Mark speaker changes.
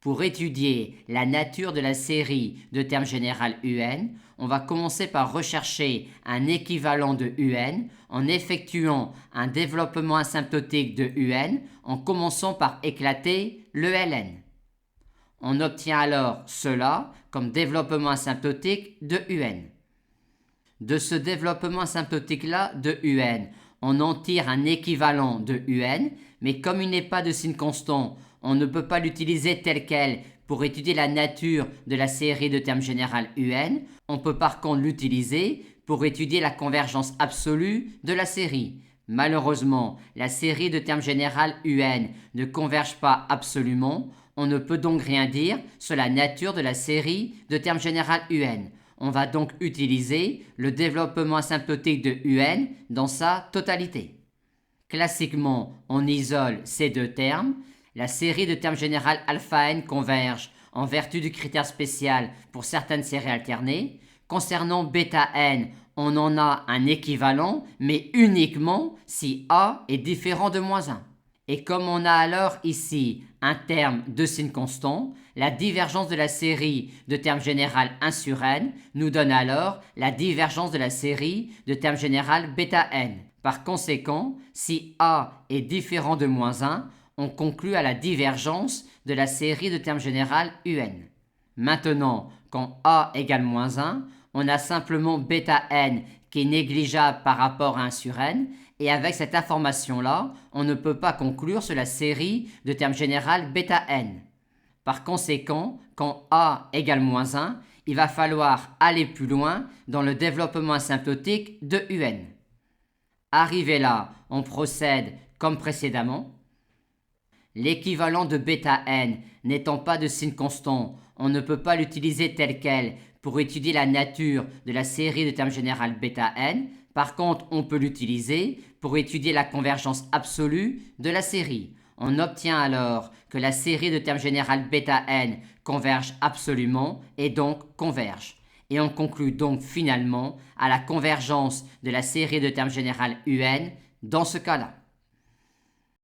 Speaker 1: Pour étudier la nature de la série de termes général UN, on va commencer par rechercher un équivalent de UN en effectuant un développement asymptotique de UN en commençant par éclater le ln. On obtient alors cela comme développement asymptotique de UN. De ce développement asymptotique-là de UN, on en tire un équivalent de UN, mais comme il n'est pas de signe constant, on ne peut pas l'utiliser tel quel pour étudier la nature de la série de termes général UN. On peut par contre l'utiliser pour étudier la convergence absolue de la série. Malheureusement, la série de termes général UN ne converge pas absolument. On ne peut donc rien dire sur la nature de la série de termes général UN. On va donc utiliser le développement asymptotique de UN dans sa totalité. Classiquement, on isole ces deux termes. La série de termes général alpha n converge en vertu du critère spécial pour certaines séries alternées. Concernant bêta n, on en a un équivalent, mais uniquement si A est différent de -1. Et comme on a alors ici un terme de signe constant, la divergence de la série de termes général 1 sur n nous donne alors la divergence de la série de termes général bêta n. Par conséquent, si A est différent de -1, on conclut à la divergence de la série de termes général UN. Maintenant, quand A égale -1, on a simplement bêta n qui est négligeable par rapport à 1 sur n, et avec cette information-là, on ne peut pas conclure sur la série de termes général bêta n. Par conséquent, quand A égale -1, il va falloir aller plus loin dans le développement asymptotique de UN. Arrivé là, on procède comme précédemment. L'équivalent de bêta n n'étant pas de signe constant, on ne peut pas l'utiliser tel quel pour étudier la nature de la série de termes général bêta n. Par contre, on peut l'utiliser pour étudier la convergence absolue de la série. On obtient alors que la série de termes général bêta n converge absolument et donc converge. Et on conclut donc finalement à la convergence de la série de termes général UN dans ce cas-là.